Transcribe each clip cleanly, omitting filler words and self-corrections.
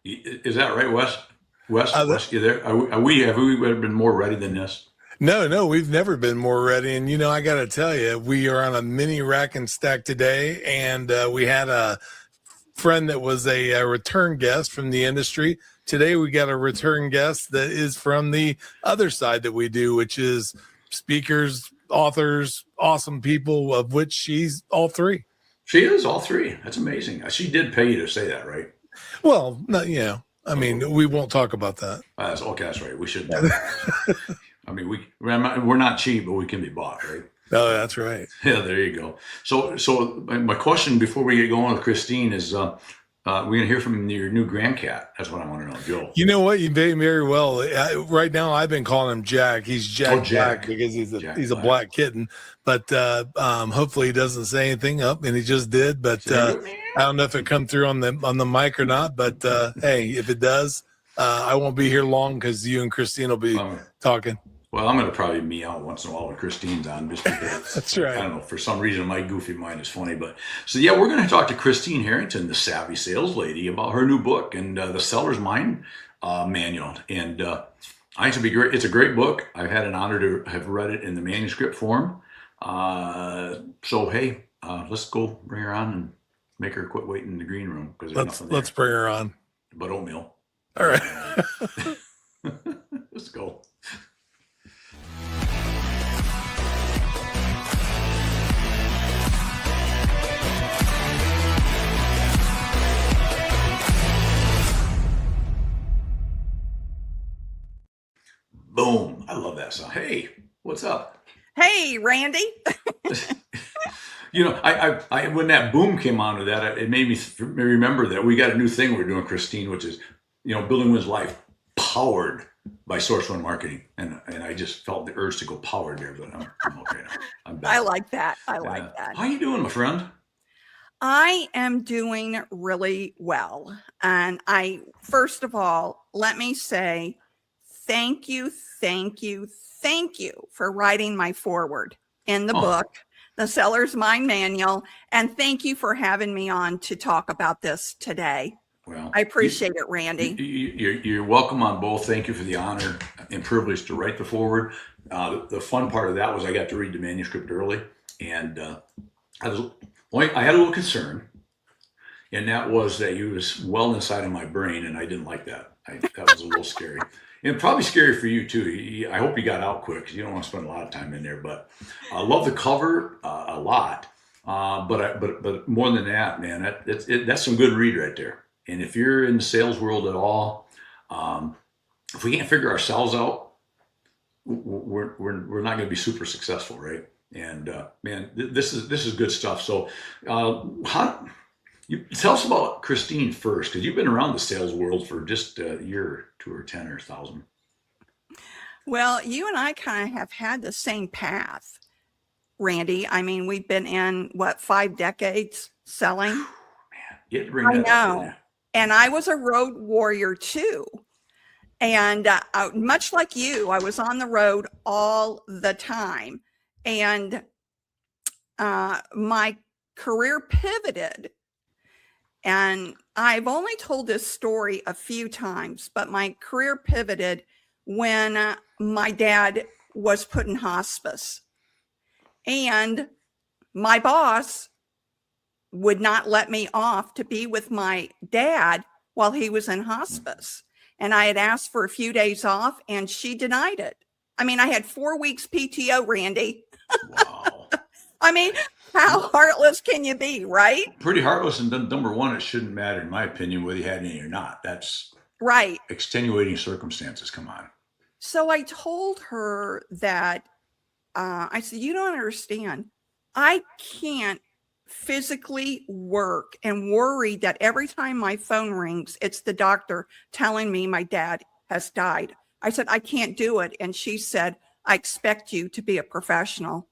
Is that right, Wes? Uh, Wes, you there? Have we ever been more ready than this? no, we've never been more ready. And, I got to tell you, we are on a mini rack and stack today. And we had a friend that was a return guest from the industry. Today, we got a return guest that is from the other side that we do, which is speakers, authors, awesome people, of which she's all three. She is all three. That's amazing. She did pay you to say that, right? Well, not, I Oh, mean, we won't talk about that. okay, that's right. We shouldn't talk about that. I mean, we're not cheap, but we can be bought, right? No, that's right. Yeah, there you go. So my question before we get going with Christine is, we're gonna hear from your new grandcat. That's what I want to know, Joe. You know what? You did very well. Right now, I've been calling him Jack. He's Oh, Jack Black Jack. because Jack he's a Black. black kitten. But hopefully, he doesn't say anything up, and he just did. But Say, I don't know if it come through on the mic or not. But hey, if it does, I won't be here long because you and Christine will be talking. well, I'm going to probably meow once in a while when Christine's on, just because That's I right. don't know, for some reason my goofy mind is funny. But so yeah, we're going to talk to Christine Harrington, the savvy sales lady, about her new book and the Seller's Mind Manual. And I think it'll be great. It's a great book. I've had an honor to have read it in the manuscript form. So hey, let's go bring her on and make her quit waiting in the green room because there's nothing there Let's bring her on. but oatmeal. All right. Let's go. Boom. I love that song. Hey, what's up? Hey, Randy. I when that boom came onto that, it made me remember that we got a new thing we're doing, Christine, which is, building one's life powered by Source One Marketing, and I just felt the urge to go powered there, but I'm okay now. I'm back. I like that. I like that. How you doing, my friend? I am doing really well. And first of all, let me say thank you, thank you, thank you for writing my foreword in the book, The Seller's Mind Manual. And thank you for having me on to talk about this today. Well, I appreciate it, Randy. You're welcome on both. Thank you for the honor and privilege to write the foreword. The fun part of that was I got to read the manuscript early, and I had a little concern, and that was that you was well inside of my brain, and I didn't like that. That was a little scary. And probably scary for you too. I hope you got out quick because you don't want to spend a lot of time in there. But I love the cover a lot. But more than that, man, that's some good read right there. And if you're in the sales world at all, if we can't figure ourselves out, we're not going to be super successful, right? And man, this is good stuff. So, tell us about Christine first, because you've been around the sales world for just a year, or two, or 10, or 1,000. Well, you and I kind of have had the same path, Randy. I mean, we've been in 5 decades selling. Man, you had to bring I that up, know. And I was a road warrior too. And much like you, I was on the road all the time. And my career pivoted. And I've only told this story a few times, but my career pivoted when my dad was put in hospice. And my boss would not let me off to be with my dad while he was in hospice. And I had asked for a few days off and she denied it. I mean, I had 4 weeks PTO, Randy. Wow. I mean, how heartless can you be, right? Pretty heartless. And number one, it shouldn't matter, in my opinion, whether you had any or not. That's right. Extenuating circumstances. Come on. So I told her that, I said, you don't understand. I can't physically work and worry that every time my phone rings, it's the doctor telling me my dad has died. I said, I can't do it. And she said, I expect you to be a professional.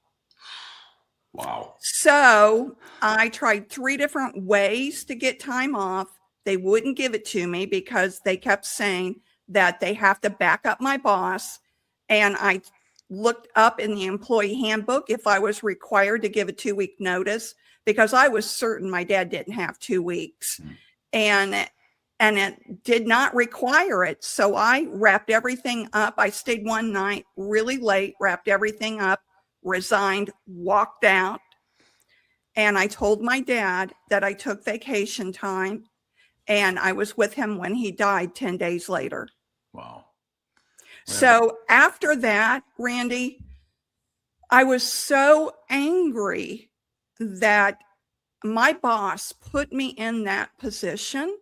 Wow. So I tried 3 different ways to get time off. They wouldn't give it to me because they kept saying that they have to back up my boss. And I looked up in the employee handbook if I was required to give a 2-week notice, because I was certain my dad didn't have 2 weeks. And and it did not require it. So I wrapped everything up. I stayed one night really late, wrapped everything up, resigned, walked out. And I told my dad that I took vacation time, and I was with him when he died 10 days later. Wow. So after that, Randy, I was so angry that my boss put me in that position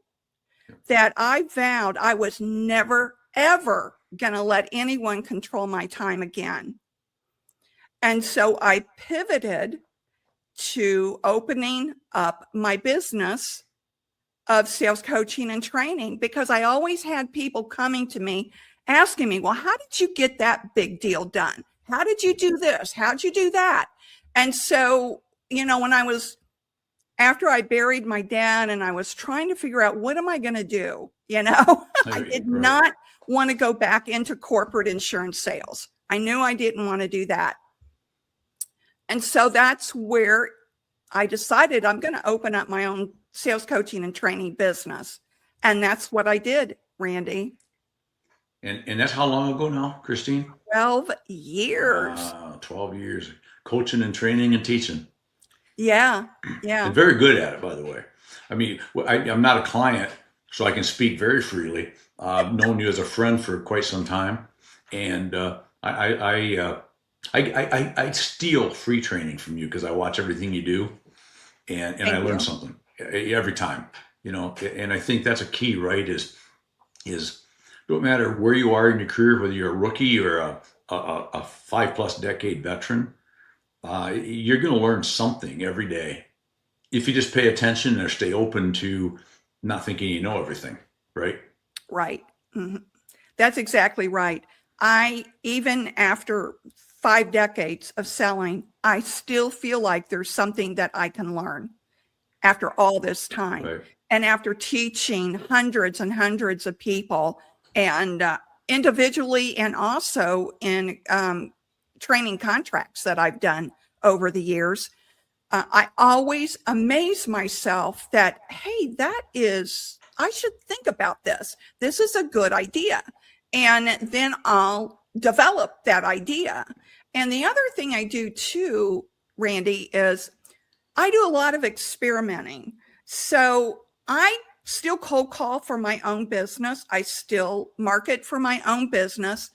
that I vowed I was never, ever going to let anyone control my time again. And so I pivoted to opening up my business of sales coaching and training, because I always had people coming to me asking me, well, how did you get that big deal done? How did you do this? How'd you do that? And so, after I buried my dad and I was trying to figure out, what am I going to do? I did not want to go back into corporate insurance sales. I knew I didn't want to do that. And so that's where I decided I'm going to open up my own sales coaching and training business. And that's what I did, Randy. And that's how long ago now, Christine? 12 years. 12 years. Coaching and training and teaching. Yeah. And very good at it, by the way. I mean, I'm not a client, so I can speak very freely. I've known you as a friend for quite some time. And I steal free training from you because I watch everything you do. And I learn something every time, and I think that's a key, right? Is don't matter where you are in your career, whether you're a rookie or a 5+ decade veteran, you're going to learn something every day if you just pay attention or stay open to not thinking you know everything, right? Right. Mm-hmm. That's exactly right. Even after 5 decades of selling, I still feel like there's something that I can learn after all this time. Right. And after teaching hundreds and hundreds of people, and individually and also in training contracts that I've done over the years, I always amaze myself that, hey, I should think about this. This is a good idea. And then I'll develop that idea. And the other thing I do too, Randy, is I do a lot of experimenting. So I still cold call for my own business. I still market for my own business.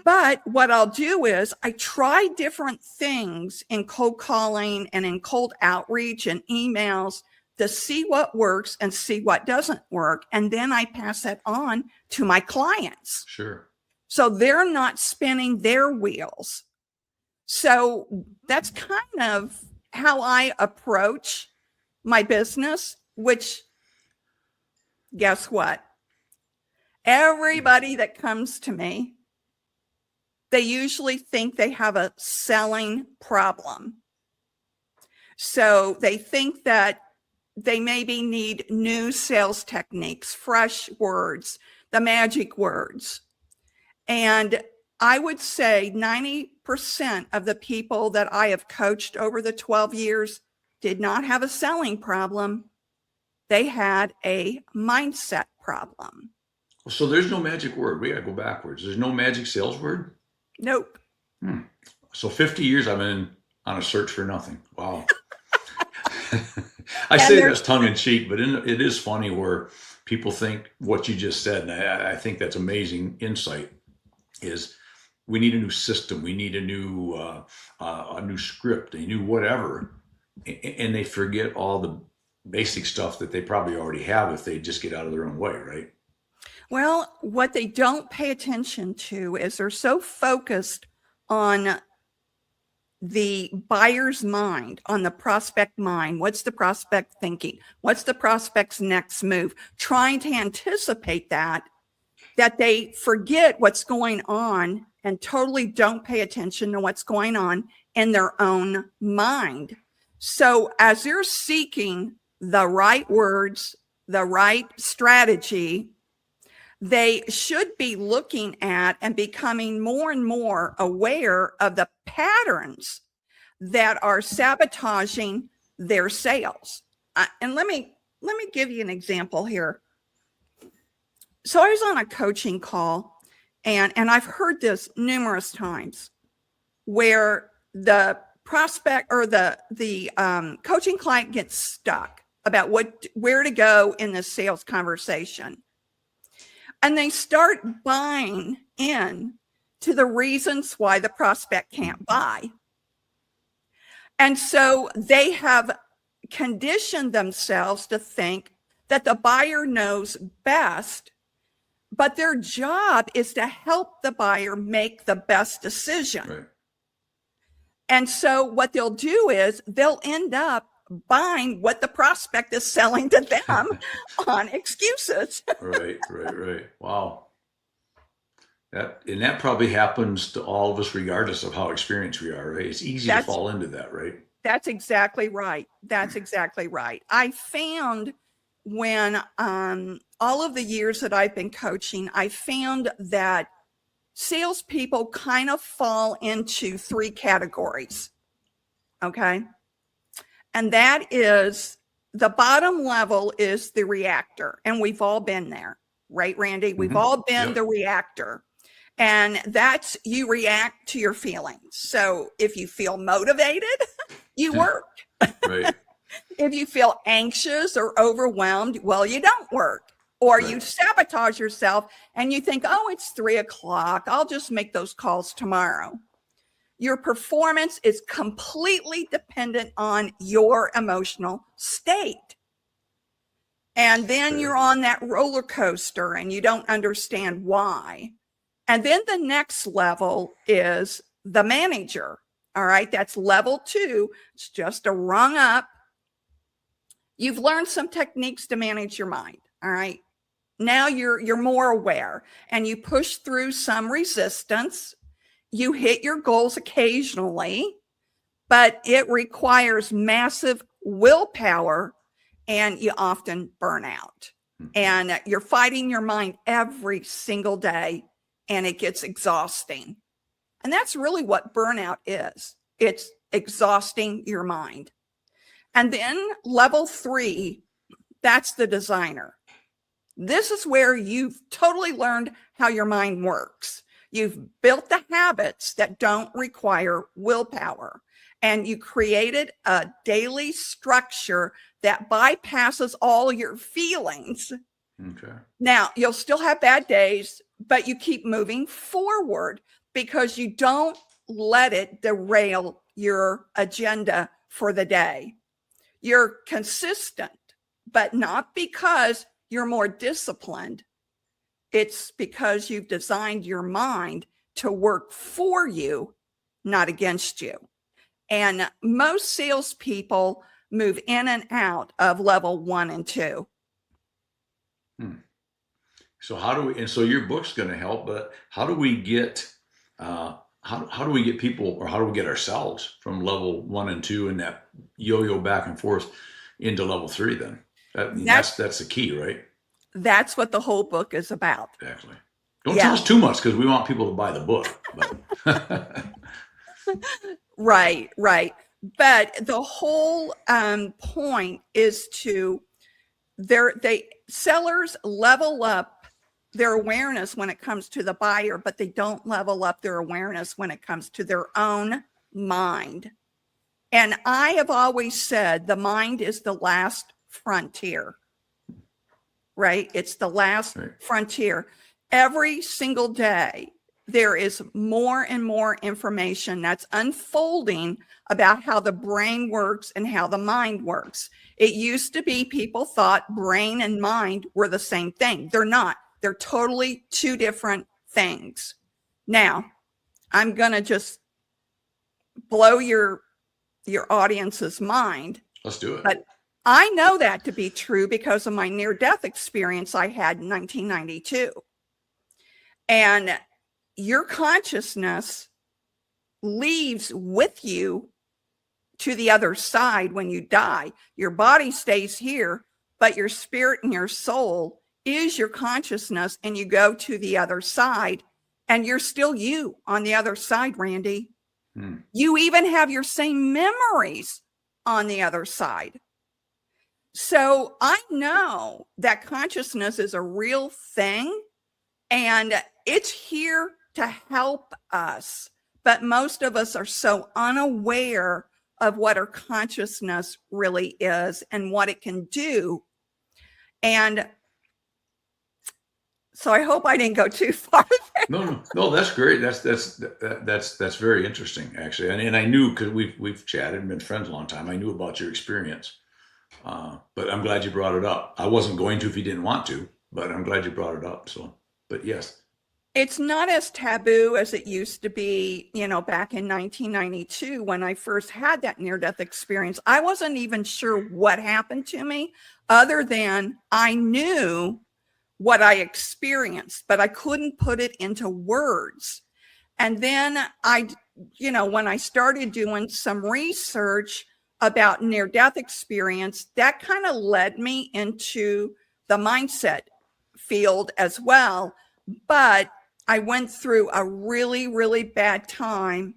But what I'll do is I try different things in cold calling and in cold outreach and emails to see what works and see what doesn't work. And then I pass that on to my clients. Sure. So they're not spinning their wheels. So that's kind of how I approach my business, which, guess what? Everybody that comes to me, they usually think they have a selling problem. So they think that they maybe need new sales techniques, fresh words, the magic words. And I would say 90% of the people that I have coached over the 12 years did not have a selling problem. They had a mindset problem. So there's no magic word. We got to go backwards. There's no magic sales word? Nope. So 50 years I've been on a search for nothing. Wow. I say that's tongue in cheek, but it is funny where people think what you just said, and I think that's amazing insight, is we need a new system. We need a new script, a new whatever. And they forget all the basic stuff that they probably already have if they just get out of their own way, right? Well, what they don't pay attention to is they're so focused on the buyer's mind, on the prospect mind. What's the prospect thinking? What's the prospect's next move? Trying to anticipate that they forget what's going on and totally don't pay attention to what's going on in their own mind. So as they're seeking the right words, the right strategy, they should be looking at and becoming more and more aware of the patterns that are sabotaging their sales. And let me give you an example here. So I was on a coaching call, and I've heard this numerous times, where the prospect or the coaching client gets stuck about where to go in the sales conversation, and they start buying in to the reasons why the prospect can't buy. And so they have conditioned themselves to think that the buyer knows best, but their job is to help the buyer make the best decision. Right. And so what they'll do is they'll end up buying what the prospect is selling to them on excuses. Right. Wow. That probably happens to all of us regardless of how experienced we are, right? It's easy to fall into that, right? That's exactly right. That's exactly right. I found when all of the years that I've been coaching, I found that salespeople kind of fall into 3 categories. Okay. And that is, the bottom level is the reactor. And we've all been there, right, Randy? We've all been the reactor. And that's, you react to your feelings. So if you feel motivated, you work. Right. If you feel anxious or overwhelmed, well, you don't work. Or you sabotage yourself and you think, oh, it's 3 o'clock. I'll just make those calls tomorrow. Your performance is completely dependent on your emotional state. And then you're on that roller coaster and you don't understand why. And then the next level is the manager. All right. That's level 2. It's just a rung up. You've learned some techniques to manage your mind. All right. Now you're more aware and you push through some resistance. You hit your goals occasionally, but it requires massive willpower and you often burn out. And you're fighting your mind every single day and it gets exhausting. And that's really what burnout is. It's exhausting your mind. And then level 3, that's the designer. This is where you've totally learned how your mind works. You've built the habits that don't require willpower, and you created a daily structure that bypasses all your feelings. Okay. Now, you'll still have bad days, but you keep moving forward because you don't let it derail your agenda for the day. You're consistent, but not because you're more disciplined. It's because you've designed your mind to work for you, not against you. And most salespeople move in and out of level 1 and 2. So how do we? And so your book's going to help, but how do we get? How do we get people, or how do we get ourselves from level 1 and 2 and that yo-yo back and forth into level 3? Then that's the key, right? That's what the whole book is about. Exactly. Don't tell us too much because we want people to buy the book. But. Right. But the whole point is to sellers level up their awareness when it comes to the buyer, but they don't level up their awareness when it comes to their own mind. And I have always said the mind is the last frontier, right? It's the last frontier. Every single day, there is more and more information that's unfolding about how the brain works and how the mind works. It used to be people thought brain and mind were the same thing. They're not. They're totally 2 different things. Now, I'm going to just blow your audience's mind. Let's do it. But I know that to be true because of my near-death experience I had in 1992. And your consciousness leaves with you to the other side when you die. Your body stays here, but your spirit and your soul is your consciousness, and you go to the other side, and you're still you on the other side, Randy. You even have your same memories on the other side. So I know that consciousness is a real thing and it's here to help us. But most of us are so unaware of what our consciousness really is and what it can do. And so I hope I didn't go too far there. No, that's great. That's very interesting, actually. And I knew, because we've chatted and been friends a long time. I knew about your experience, but I'm glad you brought it up. I wasn't going to if you didn't want to, but I'm glad you brought it up. So, but yes, It's not as taboo as it used to be, back in 1992 when I first had that near-death experience. I wasn't even sure what happened to me, other than I knew what I experienced, but I couldn't put it into words. And then when I started doing some research about near-death experience, that kind of led me into the mindset field as well. But I went through a really, really bad time,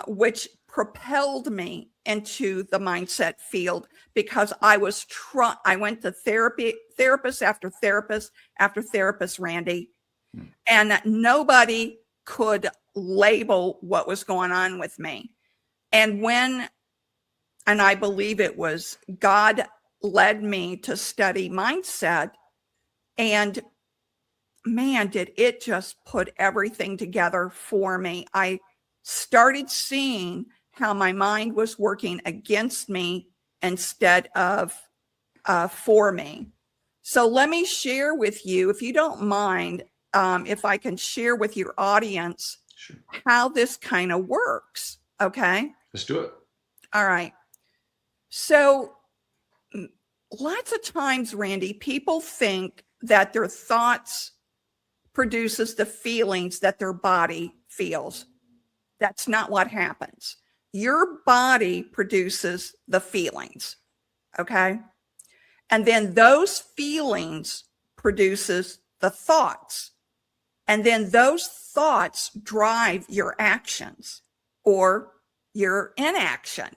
which propelled me into the mindset field, because I went to therapist after therapist, Randy, and nobody could label what was going on with me. And I believe it was God led me to study mindset, and man, did it just put everything together for me. I started seeing how my mind was working against me instead of for me. So let me share with you, if you don't mind, if I can share with your audience sure. how this kind of works. Okay. Let's do it. All right. So lots of times, Randy, people think that their thoughts produces the feelings that their body feels. That's not what happens. Your body produces the feelings, okay? And then those feelings produces the thoughts. And then those thoughts drive your actions or your inaction.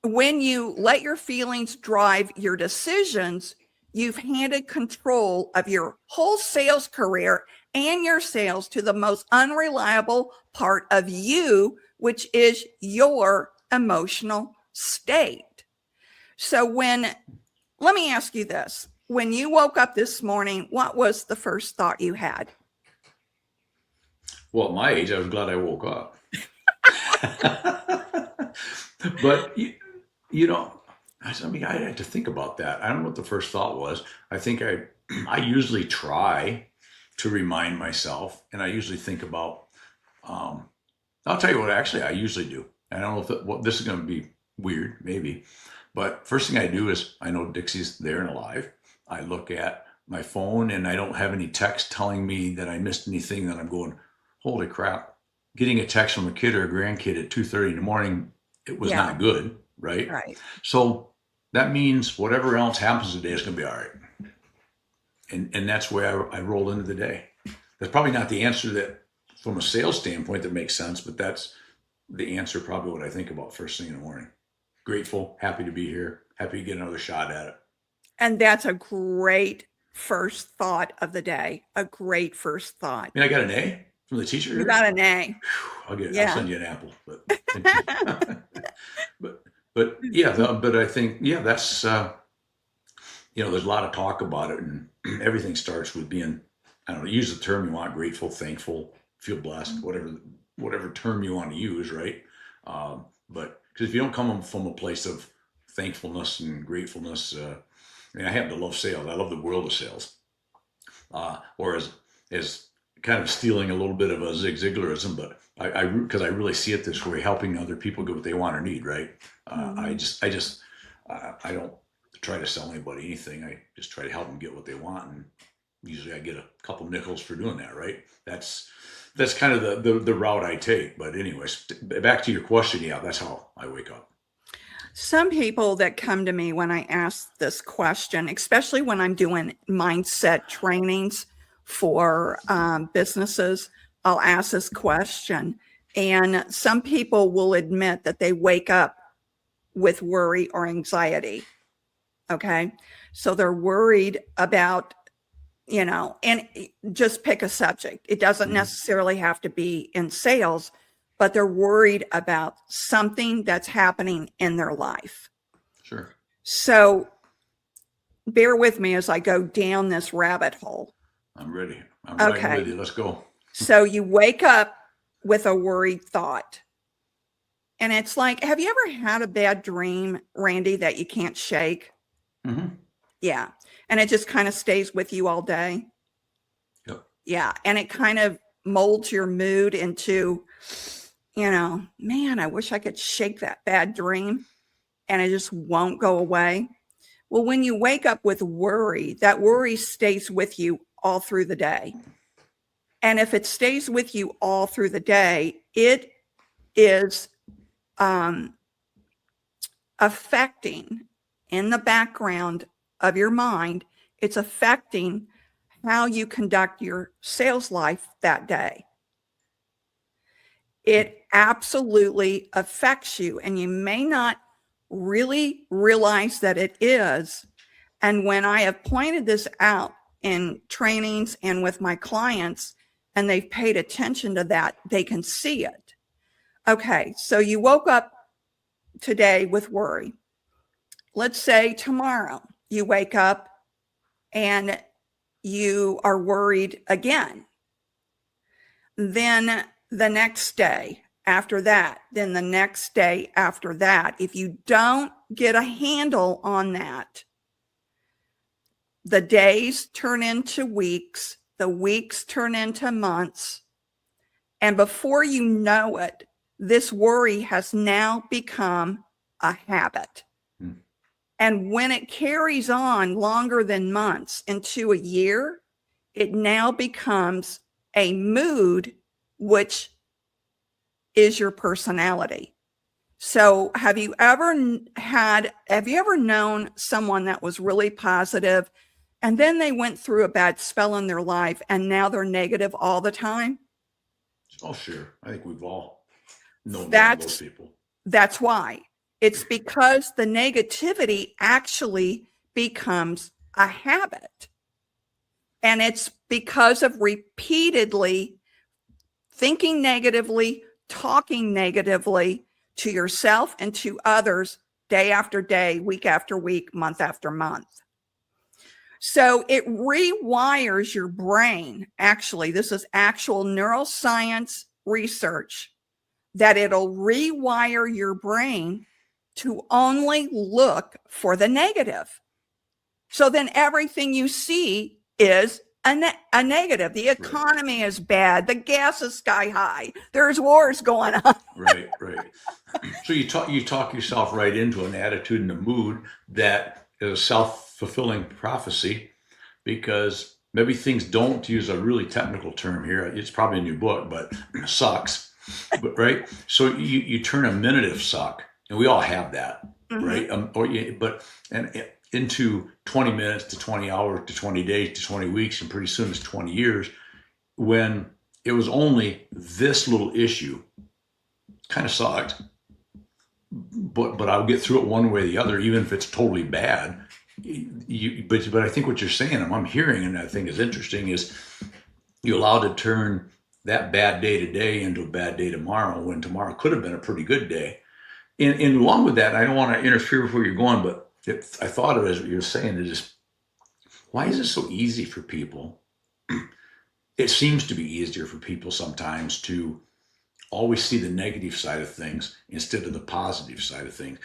When you let your feelings drive your decisions, you've handed control of your whole sales career and your sales to the most unreliable part of you, which is your emotional state. So let me ask you this. When you woke up this morning, what was the first thought you had? Well, at my age, I was glad I woke up. But, I had to think about that. I don't know what the first thought was. I think I usually try to remind myself, and I usually think about, I'll tell you what actually I usually do. I don't know if this is going to be weird, maybe, but first thing I do is, I know Dixie's there and alive. I look at my phone and I don't have any text telling me that I missed anything, that I'm going, holy crap. Getting a text from a kid or a grandkid at 2:30 in the morning, it was not good, right? Right. So that means whatever else happens today is going to be all right. And that's where I roll into the day. That's probably not the answer that, from a sales standpoint, that makes sense, but that's the answer, probably what I think about first thing in the morning. Grateful, happy to be here, happy to get another shot at it. And that's a great first thought of the day. A great first thought. I got an A from the teacher. You got an A. I'll send you an apple. But but I think, that's, there's a lot of talk about it, and everything starts with being, I don't know, use the term you want, grateful, thankful, feel blessed, whatever term you want to use, right? But because if you don't come from a place of thankfulness and gratefulness, I happen to love sales. I love the world of sales. Or as kind of stealing a little bit of a Zig Ziglarism, but because I really see it this way, helping other people get what they want or need, right? I don't try to sell anybody anything. I just try to help them get what they want, and usually I get a couple nickels for doing that, right? That's kind of the route I take. But anyways, back to your question, that's how I wake up. Some people that come to me when I ask this question, especially when I'm doing mindset trainings for businesses, I'll ask this question. And some people will admit that they wake up with worry or anxiety. Okay. So they're worried about, and just pick a subject. It doesn't necessarily have to be in sales, but they're worried about something that's happening in their life. Sure. So bear with me as I go down this rabbit hole. I'm ready. I'm right Okay. with you. Let's go. So you wake up with a worried thought. And it's like, have you ever had a bad dream, Randy, that you can't shake? Mm-hmm. Yeah. And it just kind of stays with you all day. Yep. Yeah. And it kind of molds your mood into, man, I wish I could shake that bad dream, and it just won't go away. Well, when you wake up with worry, that worry stays with you all through the day. And if it stays with you all through the day, it is affecting in the background of your mind, it's affecting how you conduct your sales life that day. It absolutely affects you, and you may not really realize that it is. And when I have pointed this out in trainings and with my clients, and they've paid attention to that, they can see it. Okay, so you woke up today with worry. Let's say tomorrow you wake up and you are worried again. Then the next day after that, then the next day after that, if you don't get a handle on that, the days turn into weeks, the weeks turn into months, and before you know it, this worry has now become a habit. And when it carries on longer than months into a year, it now becomes a mood, which is your personality. So have you ever known someone that was really positive and then they went through a bad spell in their life and now they're negative all the time? Oh, sure. I think we've all known those people. That's why. It's because the negativity actually becomes a habit. And it's because of repeatedly thinking negatively, talking negatively to yourself and to others day after day, week after week, month after month. So it rewires your brain. Actually, this is actual neuroscience research, that it'll rewire your brain to only look for the negative. So then everything you see is a negative. The economy is bad. The gas is sky high. There's wars going on. Right. So you talk yourself right into an attitude and a mood that is a self-fulfilling prophecy, because maybe things don't, to use a really technical term here, it's probably in your book, but sucks. But right. So you turn a minute of suck, and we all have that, right? Into 20 minutes to 20 hours to 20 days to 20 weeks, and pretty soon it's 20 years, when it was only this little issue. Kind of sucked, but I'll get through it one way or the other, even if it's totally bad. But I think what you're saying, I'm hearing, and I think is interesting, is you allowed to turn that bad day today into a bad day tomorrow, when tomorrow could have been a pretty good day. And along with that, I don't want to interfere with where you're going, but I thought of it as what you're saying, is just, why is it so easy for people? It seems to be easier for people sometimes to always see the negative side of things instead of the positive side of things.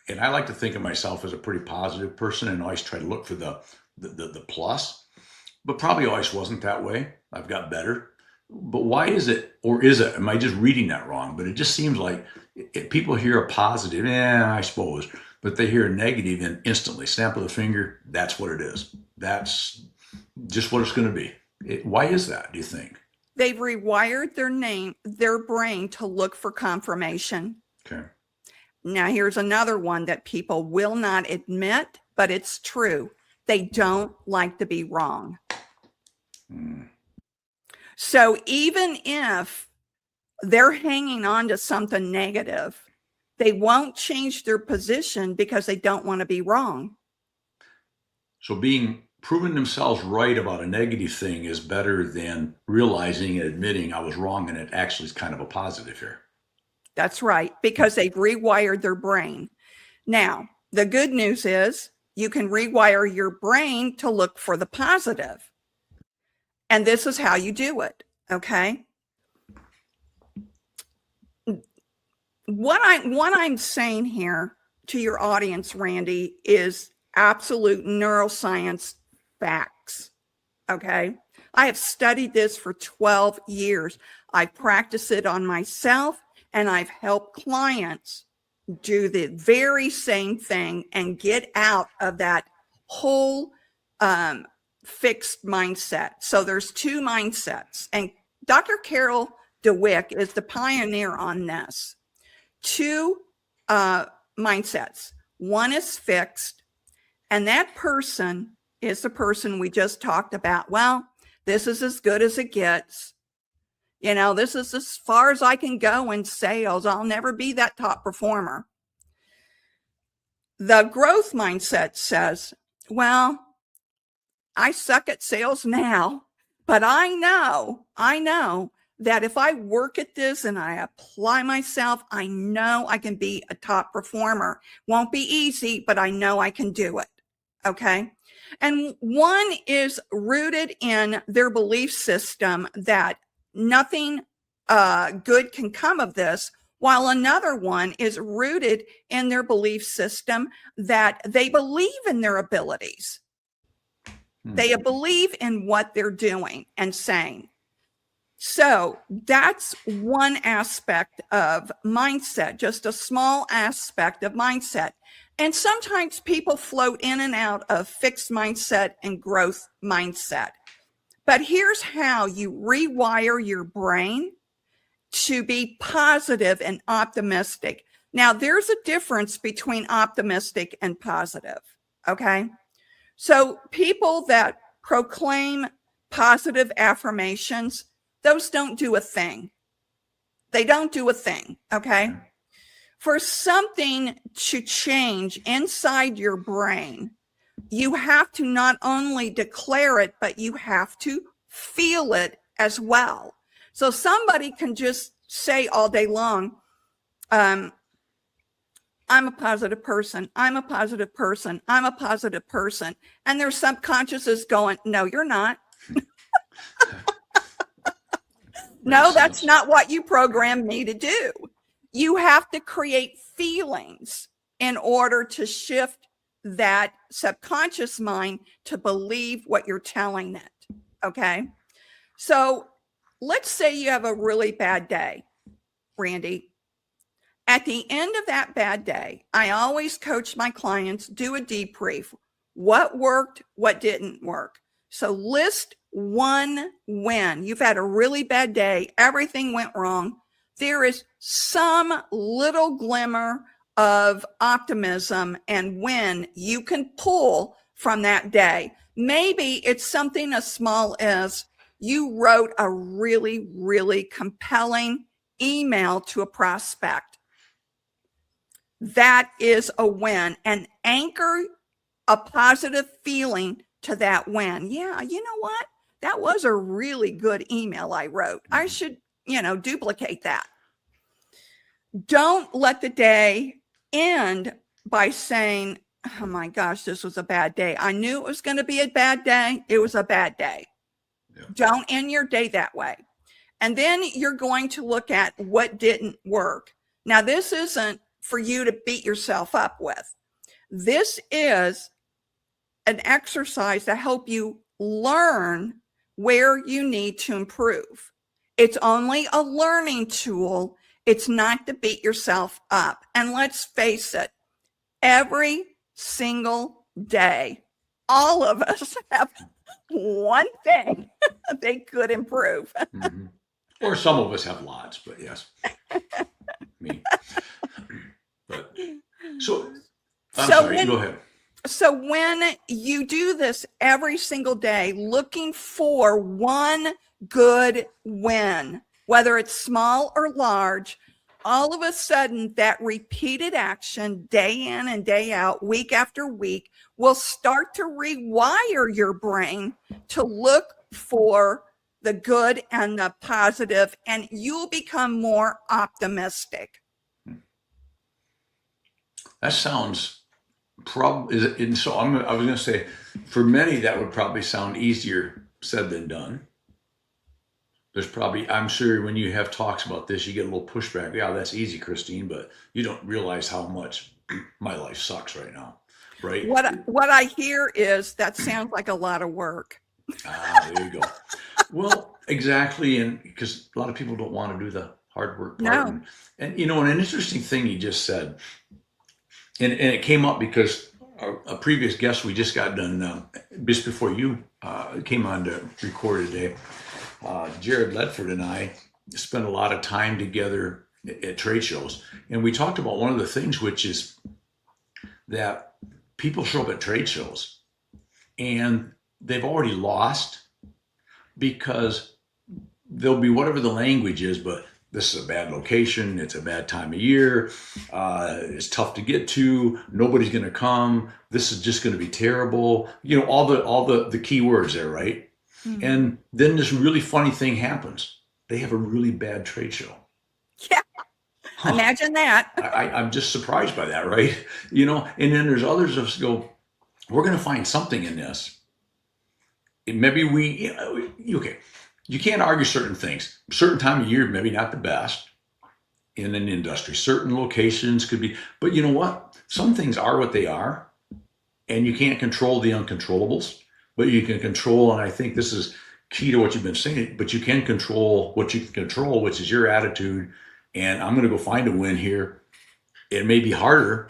And I like to think of myself as a pretty positive person and always try to look for the plus, but probably always wasn't that way. I've got better. But why is it, or is it, am I just reading that wrong? But it just seems like people hear a positive, I suppose, but they hear a negative and instantly, snap of the finger, that's what it is. That's just what it's going to be. Why is that, do you think? They've rewired their brain to look for confirmation. Okay. Now, here's another one that people will not admit, but it's true. They don't like to be wrong. So even if they're hanging on to something negative, they won't change their position because they don't want to be wrong. So being proving themselves right about a negative thing is better than realizing and admitting I was wrong and it actually is kind of a positive here. That's right, because they've rewired their brain. Now, the good news is you can rewire your brain to look for the positive. And this is how you do it, okay? What I'm saying here to your audience, Randy, is absolute neuroscience facts, okay? I have studied this for 12 years. I've practiced it on myself, and I've helped clients do the very same thing and get out of that whole fixed mindset. So there's two mindsets, and Dr. Carol DeWick is the pioneer on this. Two mindsets. One is fixed, and that person is the person we just talked about. Well, this is as good as it gets. You know, this is as far as I can go in sales. I'll never be that top performer. The growth mindset says, well, I suck at sales now, but I know that if I work at this and I apply myself, I know I can be a top performer. Won't be easy, but I know I can do it. Okay. And one is rooted in their belief system that nothing good can come of this, while another one is rooted in their belief system that they believe in their abilities. They believe in what they're doing and saying. So that's one aspect of mindset, just a small aspect of mindset. And sometimes people float in and out of fixed mindset and growth mindset. But here's how you rewire your brain to be positive and optimistic. Now, there's a difference between optimistic and positive, okay? So people that proclaim positive affirmations, those don't do a thing. They don't do a thing, okay? For something to change inside your brain, you have to not only declare it, but you have to feel it as well. So somebody can just say all day long, I'm a positive person. I'm a positive person. I'm a positive person. And their subconscious is going, no, you're not. No, that's not what you programmed me to do. You have to create feelings in order to shift that subconscious mind to believe what you're telling it. Okay. So let's say you have a really bad day, Randy. At the end of that bad day, I always coach my clients, do a debrief. What worked, what didn't work. So list one win. You've had a really bad day. Everything went wrong. There is some little glimmer of optimism and win you can pull from that day. Maybe it's something as small as you wrote a really, really compelling email to a prospect. That is a win, and anchor a positive feeling to that win. Yeah, you know what? That was a really good email I wrote. I should, duplicate that. Don't let the day end by saying, oh my gosh, this was a bad day. I knew it was going to be a bad day. It was a bad day. Yeah. Don't end your day that way. And then you're going to look at what didn't work. Now, this isn't for you to beat yourself up with. This is an exercise to help you learn where you need to improve. It's only a learning tool. It's not to beat yourself up. And let's face it, every single day, all of us have one thing they could improve. Mm-hmm. Or some of us have lots, but yes. Me. But so sorry, go ahead. So when you do this every single day, looking for one good win, whether it's small or large, all of a sudden that repeated action day in and day out, week after week, will start to rewire your brain to look for the good and the positive, and you'll become more optimistic. That sounds probably, and so I was going to say, for many, that would probably sound easier said than done. There's probably, I'm sure when you have talks about this, you get a little pushback. Yeah, that's easy, Christine, but you don't realize how much my life sucks right now, right? What I hear is that sounds like a lot of work. There you go. Well, exactly, and because a lot of people don't want to do the hard work part. No. And an interesting thing you just said, and it came up because a previous guest we just got done just before you came on to record today. Jared Ledford and I spent a lot of time together at trade shows, and we talked about one of the things, which is that people show up at trade shows and they've already lost because there'll be whatever the language is, but this is a bad location, it's a bad time of year, it's tough to get to, nobody's going to come, this is just going to be terrible, all the key words there, right? Mm-hmm. And then this really funny thing happens. They have a really bad trade show. Yeah. Imagine that. I'm just surprised by that, right? And then there's others of us go, we're going to find something in this. Maybe okay, you can't argue certain things. Certain time of year, maybe not the best in an industry. Certain locations could be, but you know what? Some things are what they are, and you can't control the uncontrollables. But you can control, and I think this is key to what you've been saying, but you can control what you can control, which is your attitude. And I'm going to go find a win here. It may be harder,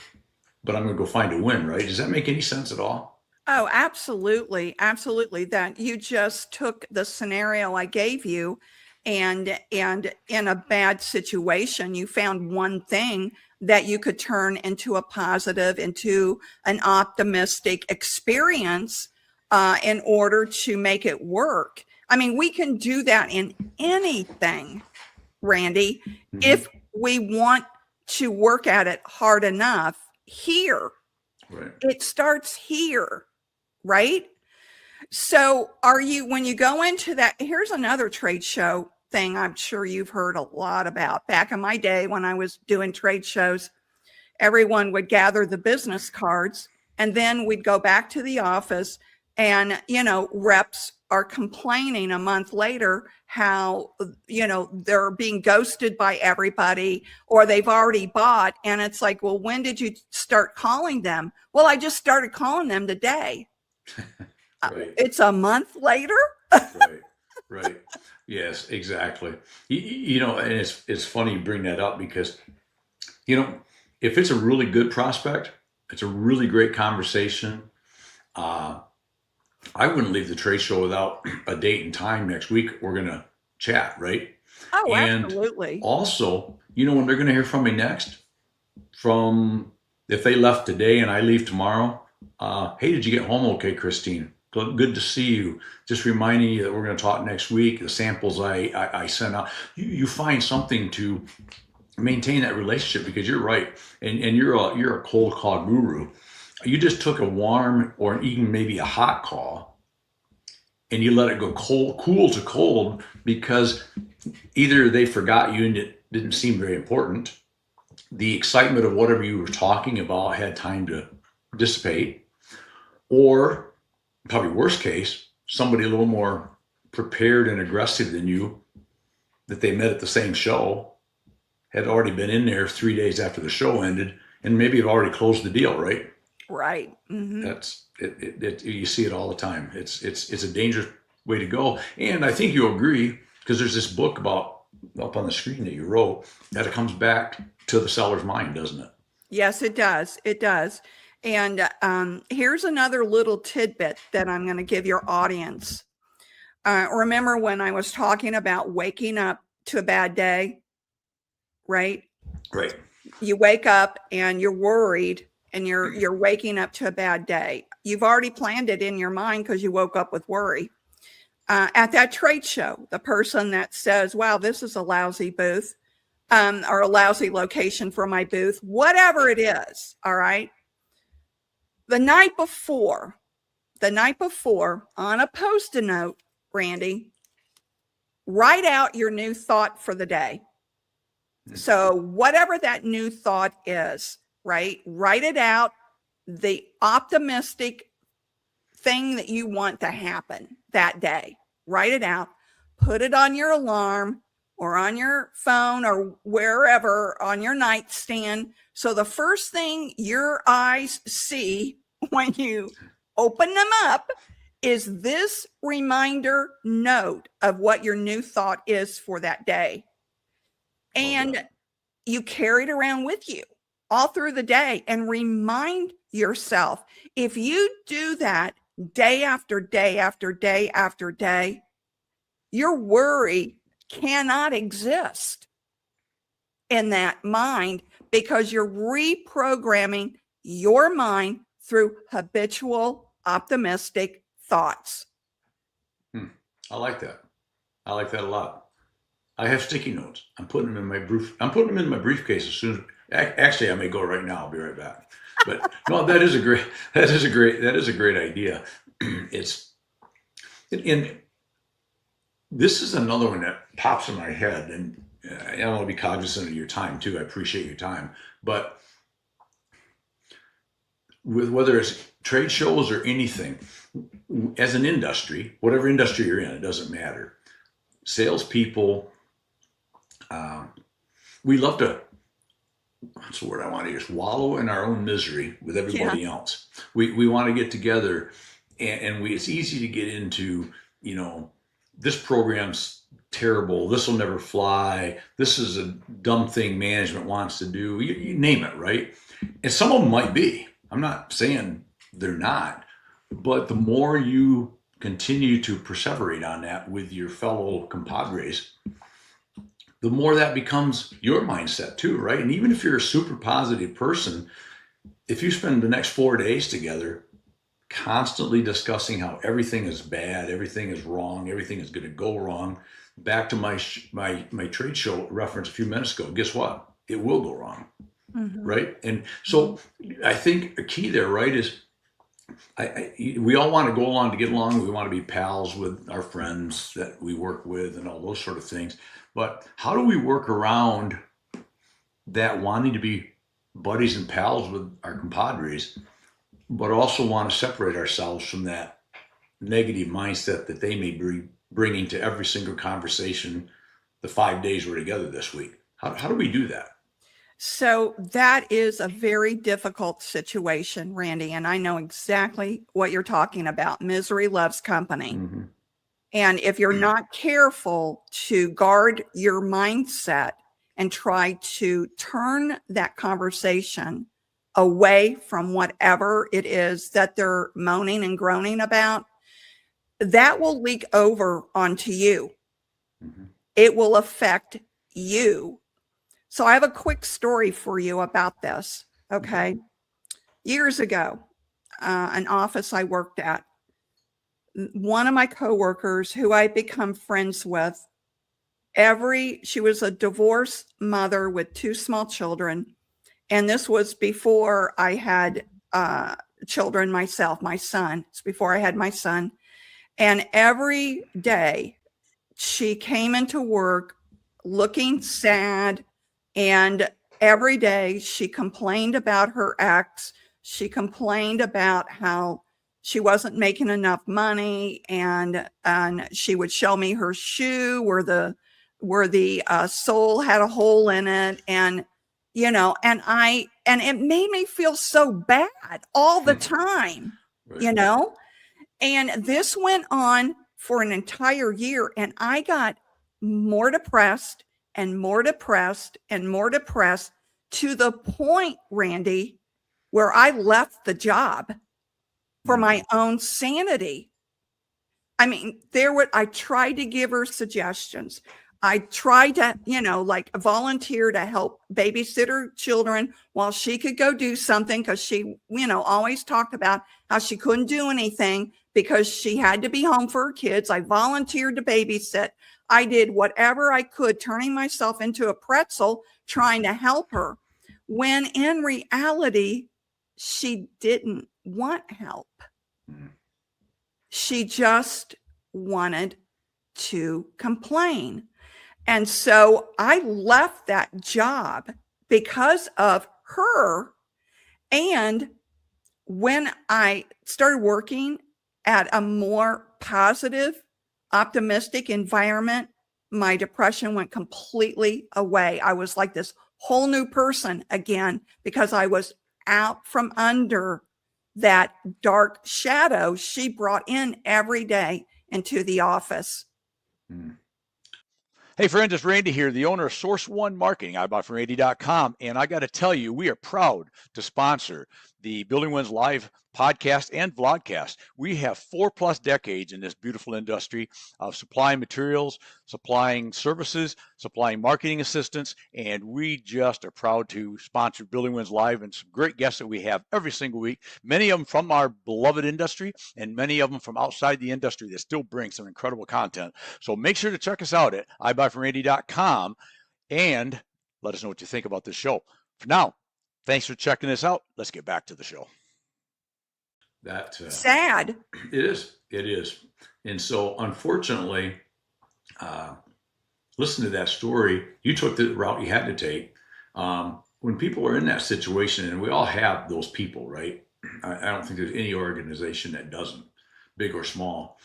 but I'm going to go find a win, right? Does that make any sense at all? Oh, absolutely. Absolutely. That you just took the scenario I gave you and in a bad situation, you found one thing that you could turn into a positive, into an optimistic experience in order to make it work. I mean, we can do that in anything, Randy, mm-hmm. if we want to work at it hard enough here. Right. It starts here, right? So when you go into that, here's another trade show thing I'm sure you've heard a lot about. Back in my day when I was doing trade shows, everyone would gather the business cards and then we'd go back to the office. And, reps are complaining a month later how, they're being ghosted by everybody or they've already bought. And it's like, well, when did you start calling them? Well, I just started calling them today. Right. It's a month later. Right. Yes, exactly. And it's funny you bring that up because, if it's a really good prospect, it's a really great conversation. I wouldn't leave the trade show without a date and time next week. We're going to chat, right? Oh, and absolutely. Also, when they're going to hear from me next, if they left today and I leave tomorrow, hey, did you get home okay, Christine? Good to see you. Just reminding you that we're going to talk next week. The samples I sent out. You find something to maintain that relationship because you're right. And you're a cold call guru. You just took a warm or even maybe a hot call and you let it go cool to cold because either they forgot you and it didn't seem very important. The excitement of whatever you were talking about had time to dissipate, or probably worst case, somebody a little more prepared and aggressive than you that they met at the same show had already been in there 3 days after the show ended and maybe have already closed the deal, right? Right. Mm-hmm. That's it. You see it all the time. It's a dangerous way to go. And I think you'll agree because there's this book about up on the screen that you wrote that it comes back to the seller's mind, doesn't it? Yes, it does. It does. And here's another little tidbit that I'm going to give your audience. Remember when I was talking about waking up to a bad day, right? Right. You wake up and you're worried and you're waking up to a bad day. You've already planned it in your mind because you woke up with worry. At that trade show, the person that says, wow, this is a lousy booth, or a lousy location for my booth, whatever it is. All right. The night before on a Post-it note, Randy, write out your new thought for the day. So whatever that new thought is, right? Write it out. The optimistic thing that you want to happen that day, write it out, put it on your alarm or on your phone or wherever on your nightstand. So the first thing your eyes see when you open them up is this reminder note of what your new thought is for that day. And you carry it around with you all through the day and remind yourself. If you do that day after day after day after day, your worry cannot exist in that mind because you're reprogramming your mind through habitual optimistic thoughts. I like that. I like that a lot. I have sticky notes. I'm putting them in my briefcase as soon as. Actually, I may go right now. I'll be right back. But no, that is a great idea. This is another one that pops in my head, and I want to be cognizant of your time too. I appreciate your time, but with whether it's trade shows or anything, as an industry, whatever industry you're in, it doesn't matter. Salespeople, we love to, what's the word I want to use, wallow in our own misery with everybody else. We want to get together, and it's easy to get into, this program's terrible, this will never fly, this is a dumb thing management wants to do, you name it, right? And some of them might be. I'm not saying they're not, but the more you continue to perseverate on that with your fellow compadres, the more that becomes your mindset too, right? And even if you're a super positive person, if you spend the next 4 days together constantly discussing how everything is bad, everything is wrong, everything is going to go wrong, back to my trade show reference a few minutes ago, guess what? It will go wrong, right? And so I think a key there, right, is we all want to go along to get along. We want to be pals with our friends that we work with and all those sort of things. But how do we work around that wanting to be buddies and pals with our compadres, but also want to separate ourselves from that negative mindset that they may be bringing to every single conversation the 5 days we're together this week? How do we do that? So that is a very difficult situation, Randy, and I know exactly what you're talking about. Misery loves company. Mm-hmm. And if you're not careful to guard your mindset and try to turn that conversation away from whatever it is that they're moaning and groaning about, that will leak over onto you. Mm-hmm. It will affect you. So I have a quick story for you about this. Okay. Years ago, an office I worked at, one of my coworkers who I'd become friends with, she was a divorced mother with 2 small children. And this was before I had children myself, my son. It's before I had my son. And every day she came into work looking sad. And every day she complained about her ex. She complained about how she wasn't making enough money, and she would show me her shoe where the sole had a hole in it, and and it made me feel so bad all the time, right. And this went on for an entire year, and I got more depressed and more depressed and more depressed to the point, Randy, where I left the job for my own sanity. I mean, I tried to give her suggestions. I tried to, volunteer to help babysit her children while she could go do something, because she, always talked about how she couldn't do anything because she had to be home for her kids. I volunteered to babysit. I did whatever I could, turning myself into a pretzel, trying to help her, when in reality, she didn't want help. She just wanted to complain. And so I left that job because of her. And when I started working at a more positive, optimistic environment, my depression went completely away. I was like this whole new person again, because I was out from under that dark shadow she brought in every day into the office. Hey friends, it's Randy here, the owner of Source One Marketing. I bought from Randy.com, and I got to tell you, we are proud to sponsor the Building Wins Live podcast and vlogcast. We have 4+ decades in this beautiful industry of supplying materials, supplying services, supplying marketing assistance, and we just are proud to sponsor Building Wins Live and some great guests that we have every single week, many of them from our beloved industry and many of them from outside the industry that still bring some incredible content. So make sure to check us out at ibuyfromrandy.com and let us know what you think about this show. For now, thanks for checking this out. Let's get back to the show. That sad. It is. And so unfortunately, listen to that story. You took the route you had to take. When people are in that situation, and we all have those people, right? I don't think there's any organization that doesn't, big or small.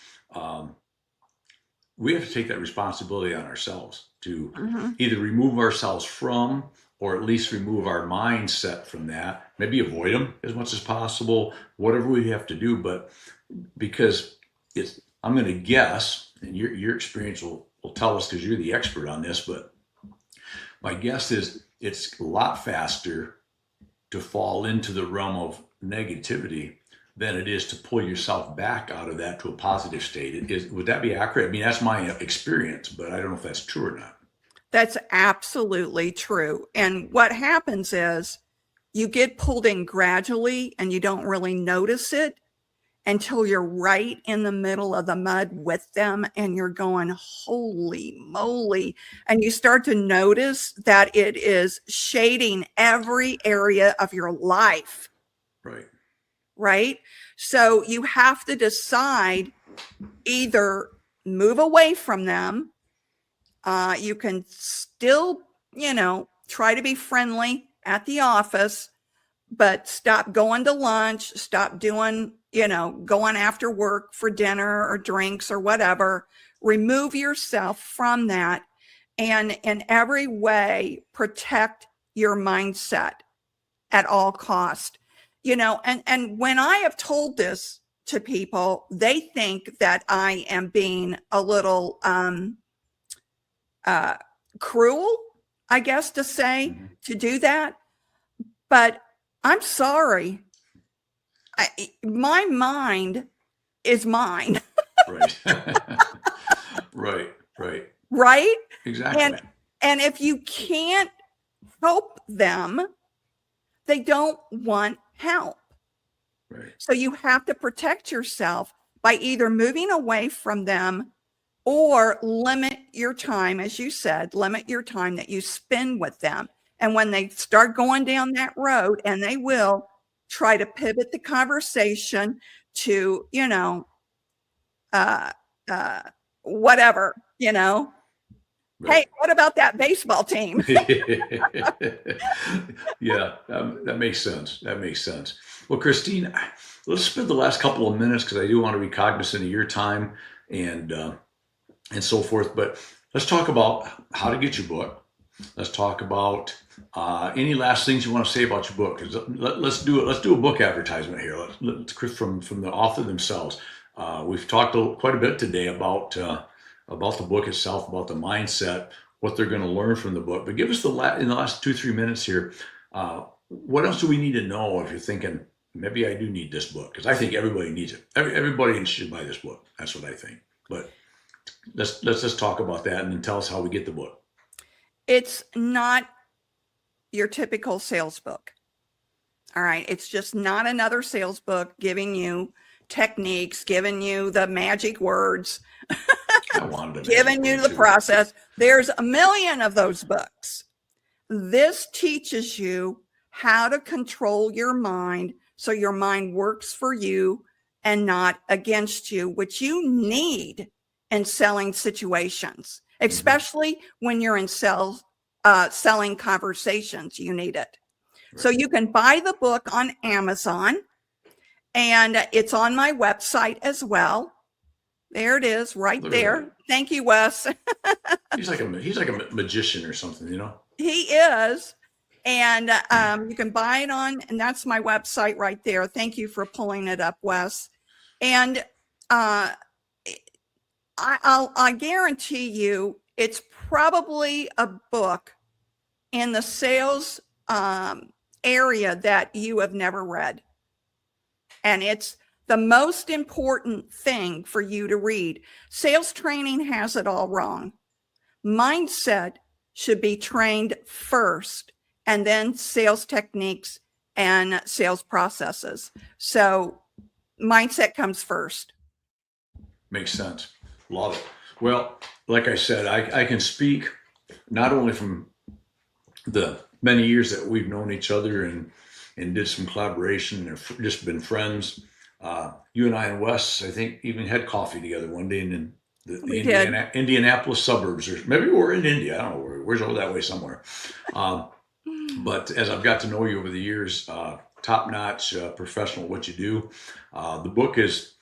We have to take that responsibility on ourselves to either remove ourselves from, or at least remove our mindset from that, maybe avoid them as much as possible, whatever we have to do. But because I'm going to guess, and your experience will tell us because you're the expert on this, but my guess is it's a lot faster to fall into the realm of negativity than it is to pull yourself back out of that to a positive state. Would that be accurate? I mean, that's my experience, but I don't know if that's true or not. That's absolutely true. And what happens is you get pulled in gradually and you don't really notice it until you're right in the middle of the mud with them and you're going, holy moly. And you start to notice that it is shading every area of your life. Right. Right? So you have to decide, either move away from them. You can still, try to be friendly at the office, but stop going to lunch, stop doing, going after work for dinner or drinks or whatever. Remove yourself from that, and in every way protect your mindset at all cost. And when I have told this to people, they think that I am being a little cruel, I guess, to say, to do that. But I'm sorry. My mind is mine. Right. Right. Right? Exactly. And if you can't help them, they don't want help. Right. So you have to protect yourself by either moving away from them or limit your time, as you said, limit your time that you spend with them. And when they start going down that road, and they will, try to pivot the conversation to, whatever, Right. Hey, what about that baseball team? Yeah, that makes sense. That makes sense. Well, Christine, let's spend the last couple of minutes, because I do want to be cognizant of your time and so forth. But let's talk about how to get your book. Let's talk about any last things you want to say about your book. Let's do a book advertisement here. Let's from the author themselves. We've talked quite a bit today about the book itself, about the mindset, what they're going to learn from the book. But give us in the last 2-3 minutes here, what else do we need to know if you're thinking, maybe I do need this book? Because I think everybody needs it. Everybody should buy this book. That's what I think. But let's just talk about that, and then tell us how we get the book. It's not your typical sales book. All right. It's just not another sales book giving you, techniques, giving you the magic words, I wanted to giving you the process. There's a million of those books. This teaches you how to control your mind so your mind works for you and not against you, which you need in selling situations, especially when you're in selling conversations. You need it. Right. So you can buy the book on Amazon, and it's on my website as well. There it is, right there. Thank you, Wes. He's like a magician or something, you know. He is. And you can buy it on, and that's my website right there. Thank you for pulling it up, Wes. And I guarantee you, it's probably a book in the sales area that you have never read. And it's the most important thing for you to read. Sales training has it all wrong. Mindset should be trained first, and then sales techniques and sales processes. So mindset comes first. Makes sense. Love it. Well, like I said, I can speak not only from the many years that we've known each other and did some collaboration and just been friends. You and I and Wes, I think, even had coffee together one day in the Indianapolis suburbs, or maybe we're in India. I don't know. We're over that way somewhere. But as I've got to know you over the years, top-notch professional at what you do. The book is,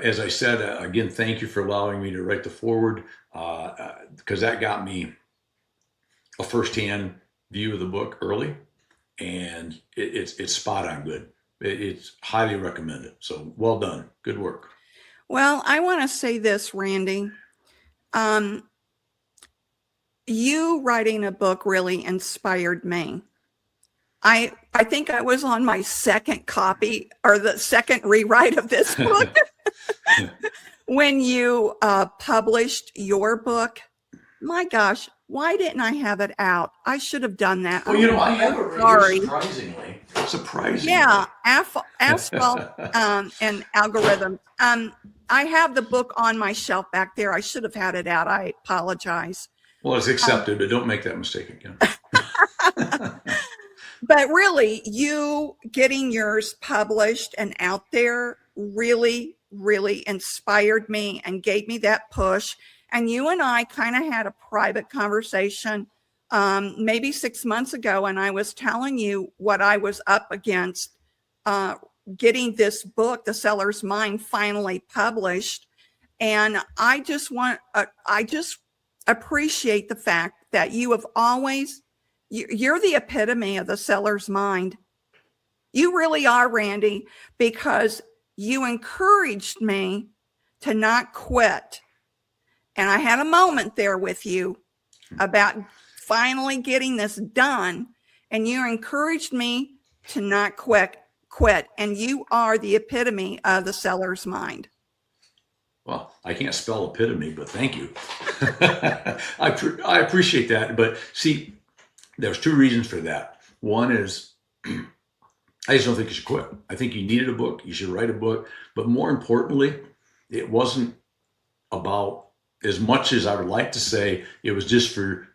as I said, again, thank you for allowing me to write the foreword, because that got me a firsthand view of the book early, and it's spot on good. It's highly recommended. So well done. Good work. Well, I want to say this, Randy. You writing a book really inspired me. I think I was on my second copy or the second rewrite of this book when you published your book. My gosh, why didn't I have it out? I should have done that. Well, you know, I have it right here, surprisingly. Yeah, asphalt and algorithms. I have the book on my shelf back there. I should have had it out. I apologize. Well, it's accepted, but don't make that mistake again. But really, you getting yours published and out there really, really inspired me and gave me that push. And you and I kind of had a private conversation maybe 6 months ago, and I was telling you what I was up against getting this book, The Seller's Mind, finally published. And I just appreciate the fact that you have always, you're the epitome of the seller's mind. You really are, Randy, because you encouraged me to not quit. And I had a moment there with you about finally getting this done. And you encouraged me to not quit. And you are the epitome of the seller's mind. Well, I can't spell epitome, but thank you. I appreciate that. But see, there's two reasons for that. One is I just don't think you should quit. I think you needed a book. You should write a book. But more importantly, it wasn't about, as much as I would like to say, it was just for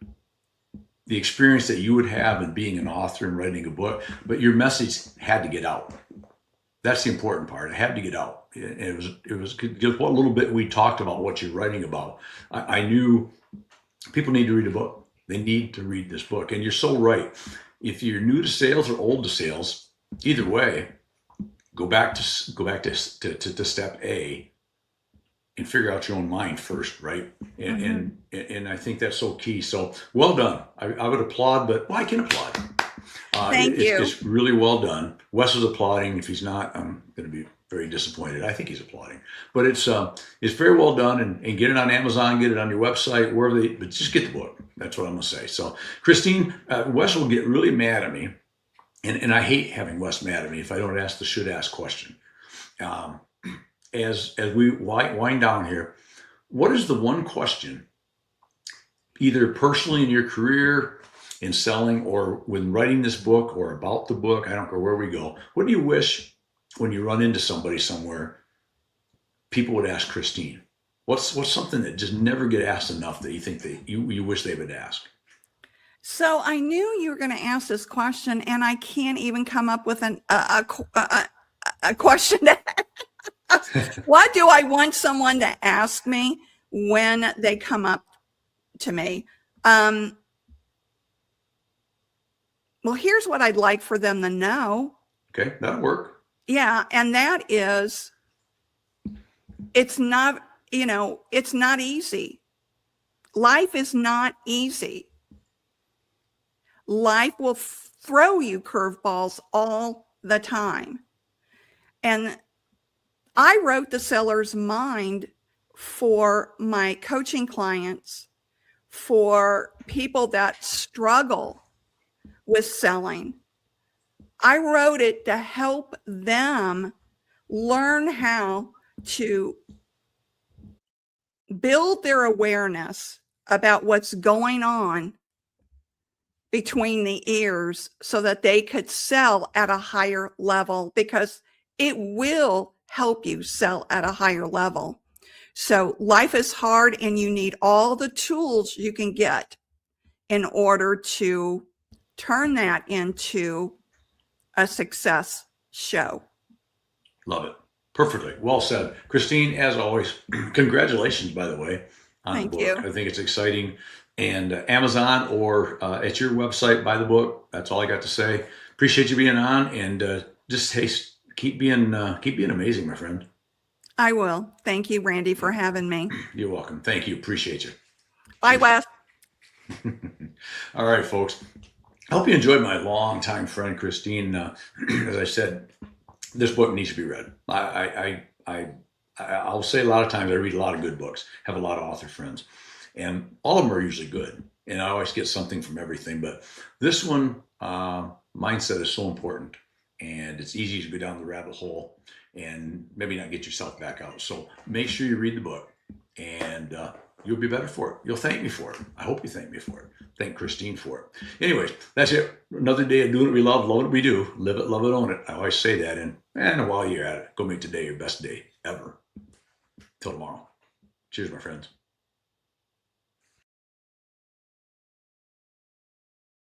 the experience that you would have in being an author and writing a book. But your message had to get out. That's the important part. It had to get out. It was just what little bit we talked about what you're writing about. I knew people need to read a book. They need to read this book. And you're so right. If you're new to sales or old to sales, either way, go back to step A and figure out your own mind first, right? And I think that's so key. So well done. I would applaud, but I can applaud. Thank you. It's really well done. Wes is applauding. If he's not, I'm going to be very disappointed. I think he's applauding. But it's very well done, and get it on Amazon, get it on your website, wherever but just get the book. That's what I'm going to say. So, Christine, Wes will get really mad at me, and I hate having Wes mad at me if I don't ask the should ask question. As we wind down here, what is the one question, either personally in your career, in selling, or when writing this book, or about the book, I don't care where we go, what do you wish when you run into somebody somewhere people would ask Christine? What's something that just never get asked enough that you think that you wish they would ask? So I knew you were going to ask this question, and I can't even come up with a question. What do I want someone to ask me when they come up to me? Well, here's what I'd like for them to know. Okay, that'll work. Yeah, and that is, it's not, it's not easy. Life is not easy. Life will throw you curveballs all the time. And I wrote The Seller's Mind for my coaching clients, for people that struggle with selling. I wrote it to help them learn how to build their awareness about what's going on between the ears so that they could sell at a higher level, because it will help you sell at a higher level. So life is hard, and you need all the tools you can get in order to turn that into a success show. Love it. Perfectly. Well said. Christine, as always, congratulations, by the way, on Thank the book. you. I think it's exciting. And Amazon or at your website, buy the book. That's all I got to say. Appreciate you being on, and just keep being amazing, my friend. I will. Thank you, Randy, for having me. You're welcome. Thank you. Appreciate you. Bye, Wes. All right, folks. I hope you enjoyed my longtime friend, Christine. As I said, this book needs to be read. I'll say a lot of times I read a lot of good books, have a lot of author friends, and all of them are usually good. And I always get something from everything. But this one, mindset is so important, and it's easy to go down the rabbit hole and maybe not get yourself back out. So make sure you read the book, and you'll be better for it. You'll thank me for it. I hope you thank me for it. Thank Christine for it. Anyways, that's it. Another day of doing what we love what we do. Live it, love it, own it. I always say that. And while you're at it, go make today your best day ever. Till tomorrow. Cheers, my friends.